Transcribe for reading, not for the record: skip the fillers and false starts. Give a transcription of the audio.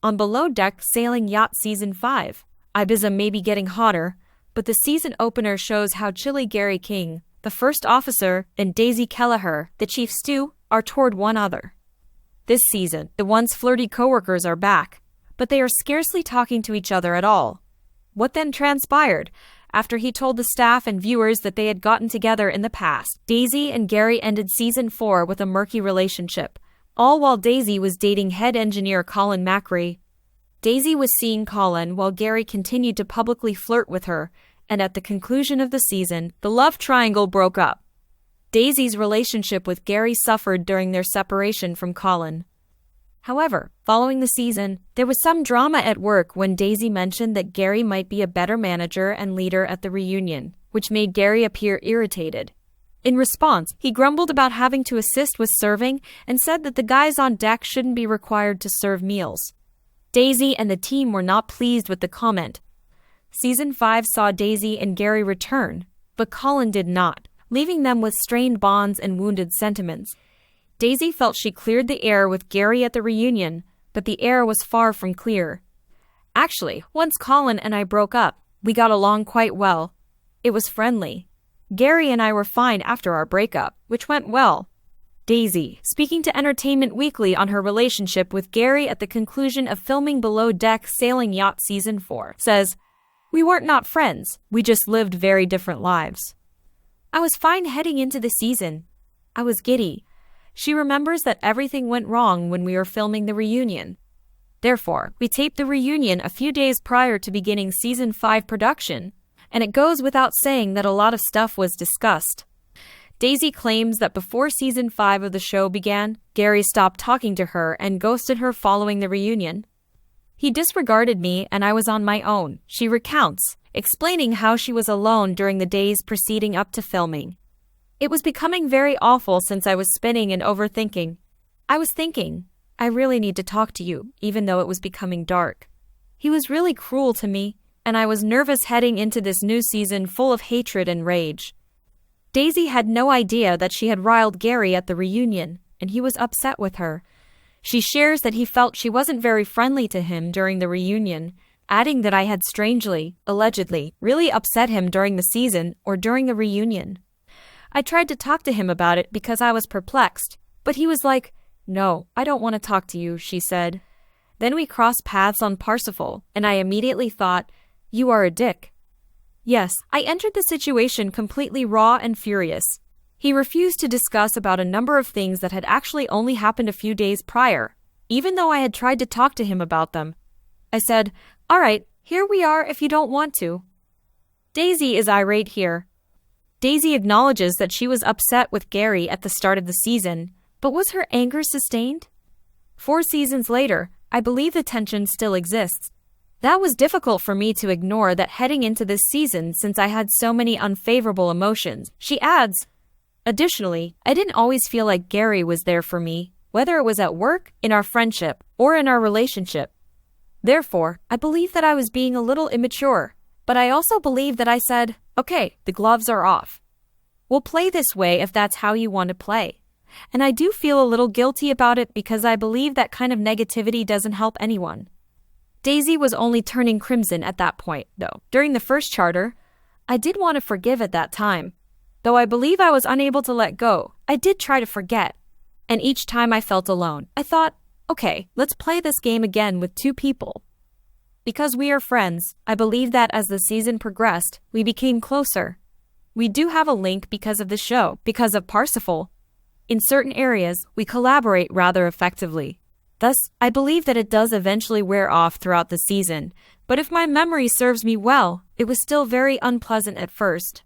on Below Deck Sailing Yacht Season 5. Ibiza may be getting hotter, but the season opener shows how chilly Gary King, the first officer, and Daisy Kelleher, the chief stew, are toward one another. This season, the once flirty coworkers are back, but they are scarcely talking to each other at all. What then transpired? After he told the staff and viewers that they had gotten together in the past, Daisy and Gary ended Season 4 with a murky relationship, all while Daisy was dating head engineer Colin Macri. Daisy was seeing Colin while Gary continued to publicly flirt with her, and at the conclusion of the season, the love triangle broke up. Daisy's relationship with Gary suffered during their separation from Colin. However, following the season, there was some drama at work when Daisy mentioned that Gary might be a better manager and leader at the reunion, which made Gary appear irritated. In response, he grumbled about having to assist with serving and said that the guys on deck shouldn't be required to serve meals. Daisy and the team were not pleased with the comment. Season 5 saw Daisy and Gary return, but Colin did not, leaving them with strained bonds and wounded sentiments. Daisy felt she cleared the air with Gary at the reunion, but the air was far from clear. Actually, once Colin and I broke up, we got along quite well. It was friendly. Gary and I were fine after our breakup, which went well. Daisy, speaking to Entertainment Weekly on her relationship with Gary at the conclusion of filming Below Deck Sailing Yacht Season 4, says, "We weren't not friends, we just lived very different lives. I was fine heading into the season. I was giddy." She remembers that everything went wrong when we were filming the reunion. Therefore, we taped the reunion a few days prior to beginning Season 5 production, and it goes without saying that a lot of stuff was discussed. Daisy claims that before Season 5 of the show began, Gary stopped talking to her and ghosted her following the reunion. "He disregarded me and I was on my own," she recounts, explaining how she was alone during the days preceding up to filming. "It was becoming very awful since I was spinning and overthinking. I was thinking, I really need to talk to you, even though it was becoming dark. He was really cruel to me, and I was nervous heading into this new season full of hatred and rage." Daisy had no idea that she had riled Gary at the reunion, and he was upset with her. She shares that he felt she wasn't very friendly to him during the reunion, adding that I had strangely, allegedly, really upset him during the season or during the reunion. "I tried to talk to him about it because I was perplexed, but he was like, 'No, I don't want to talk to you,'" she said. "Then we crossed paths on Parsifal, and I immediately thought, 'You are a dick.' Yes, I entered the situation completely raw and furious. He refused to discuss about a number of things that had actually only happened a few days prior, even though I had tried to talk to him about them. I said, 'All right, here we are if you don't want to.'" Daisy is irate here. Daisy acknowledges that she was upset with Gary at the start of the season, but was her anger sustained? 4 seasons later, I believe the tension still exists. That was difficult for me to ignore that heading into this season since I had so many unfavorable emotions, she adds. Additionally, I didn't always feel like Gary was there for me, whether it was at work, in our friendship, or in our relationship. Therefore, I believe that I was being a little immature, but I also believe that I said, "Okay, the gloves are off. We'll play this way if that's how you want to play." And I do feel a little guilty about it because I believe that kind of negativity doesn't help anyone. Daisy was only turning crimson at that point, though. During the first charter, I did want to forgive at that time. Though I believe I was unable to let go, I did try to forget. And each time I felt alone, I thought, okay, let's play this game again with 2 people. Because we are friends, I believe that as the season progressed, we became closer. We do have a link because of the show, because of Parsifal. In certain areas, we collaborate rather effectively. Thus, I believe that it does eventually wear off throughout the season, but if my memory serves me well, it was still very unpleasant at first.